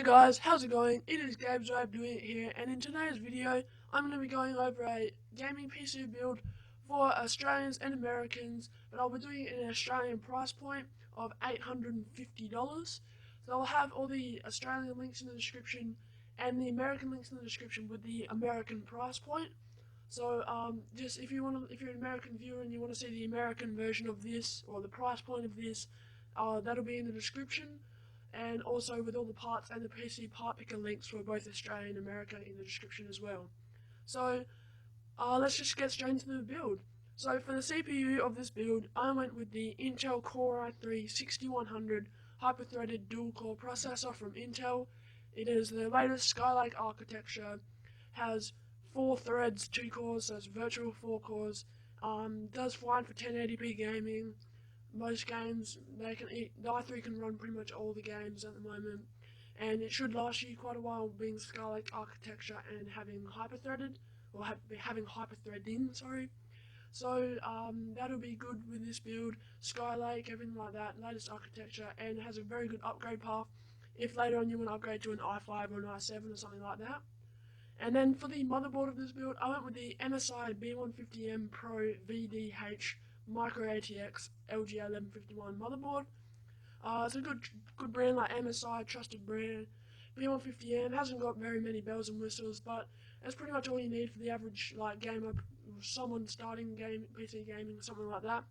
guys, how's it going? It is Gabe's Way of Doing It here, and in today's video, I'm going to be going over a gaming PC build for Australians and Americans, but I'll be doing it in an Australian price point of $850. So I'll have all the Australian links in the description and the American links in the description with the American price point. So just if you're an American viewer and you want to see the American version of this or the price point of this, that'll be in the description. And also with all the parts and the PC part picker links for both Australia and America in the description as well. So let's just get straight into the build. So for the CPU of this build, I went with the Intel Core i3 6100 hyper-threaded dual-core processor from Intel. It is the latest Skylake architecture, has 4 threads, 2 cores, so it's virtual 4 cores, does fine for 1080p gaming. Most games, the i3 can run pretty much all the games at the moment, and it should last you quite a while being Skylake architecture and having hyper-threaded, or having hyper-threading, sorry. So that'll be good with this build, Skylake, everything like that, latest architecture, and has a very good upgrade path if later on you want to upgrade to an i5 or an i7 or something like that. And then for the motherboard of this build, I went with the MSI B150M Pro VDH Micro ATX LG1151 motherboard. It's a good brand like MSI, trusted brand. B150M hasn't got very many bells and whistles, but it's pretty much all you need for the average gamer, someone starting PC gaming or something like that.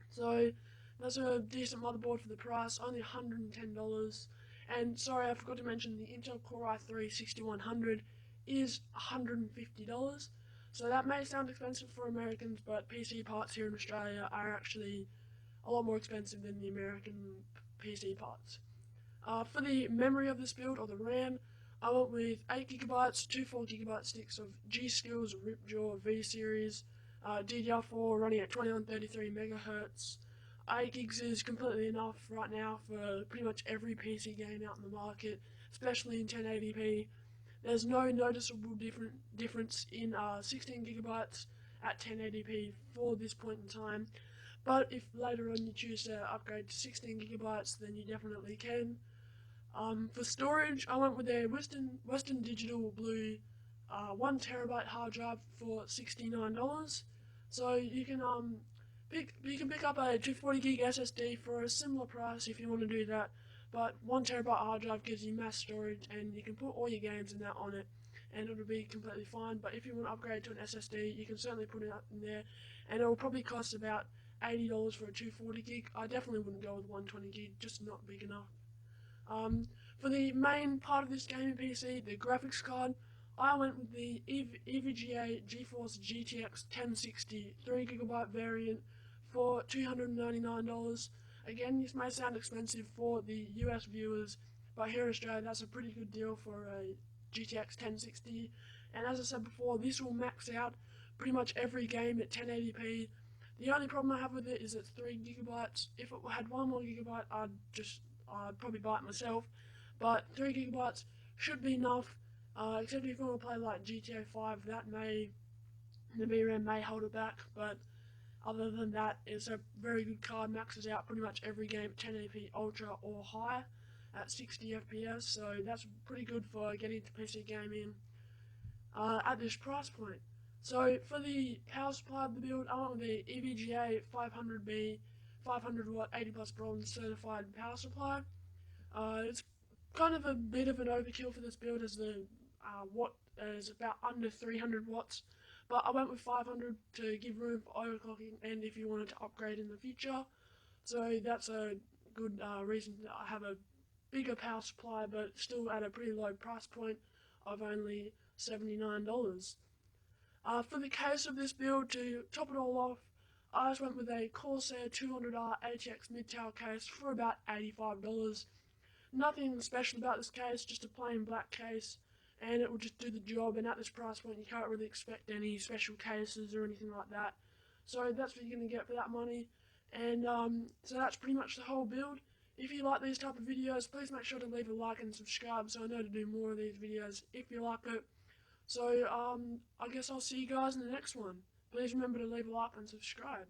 So that's a decent motherboard for the price, only $110. And sorry, I forgot to mention the Intel Core i3 6100 is $150. So that may sound expensive for Americans, but PC parts here in Australia are actually a lot more expensive than the American PC parts. For the memory of this build, or the RAM, I went with 8GB, two 4GB sticks of G-Skills Ripjaw V-Series, DDR4 running at 2133 MHz. 8GB is completely enough right now for pretty much every PC game out in the market, especially in 1080p. There's no noticeable difference in 16GB at 1080p for this point in time, but if later on you choose to upgrade to 16GB, then you definitely can. For storage, I went with a Western Digital Blue 1TB hard drive for $69. So you can pick up a 240GB SSD for a similar price if you want to do that. But 1TB hard drive gives you mass storage, and you can put all your games and that on it, and it'll be completely fine. But if you want to upgrade to an SSD, you can certainly put it up in there, and it will probably cost about $80 for a 240GB. I definitely wouldn't go with 120GB, just not big enough. For the main part of this gaming PC, the graphics card, I went with the EVGA GeForce GTX 1060 3GB variant for $299. Again, this may sound expensive for the US viewers, but here in Australia that's a pretty good deal for a GTX 1060. And as I said before, this will max out pretty much every game at 1080p. The only problem I have with it is it's 3GB. If it had 1 more gigabyte, I'd probably buy it myself. But 3GB should be enough, except if you want to play like GTA 5, the VRAM may hold it back, but other than that, it's a very good card, maxes out pretty much every game at 1080p Ultra or higher at 60 FPS, so that's pretty good for getting into PC gaming at this price point. So for the power supply of the build, I went with the EVGA 500B 500W 80 plus bronze certified power supply. It's kind of a bit of an overkill for this build, as the watt is about under 300 watts. But I went with 500 to give room for overclocking and if you wanted to upgrade in the future. So that's a good reason to have a bigger power supply, but still at a pretty low price point of only $79. For the case of this build, to top it all off, I just went with a Corsair 200R ATX mid-tower case for about $85. Nothing special about this case, just a plain black case, and it will just do the job, and at this price point you can't really expect any special cases or anything like that. So that's what you're going to get for that money, and so that's pretty much the whole build. If you like these type of videos, please make sure to leave a like and subscribe so I know to do more of these videos if you like it. So I guess I'll see you guys in the next one. Please remember to leave a like and subscribe.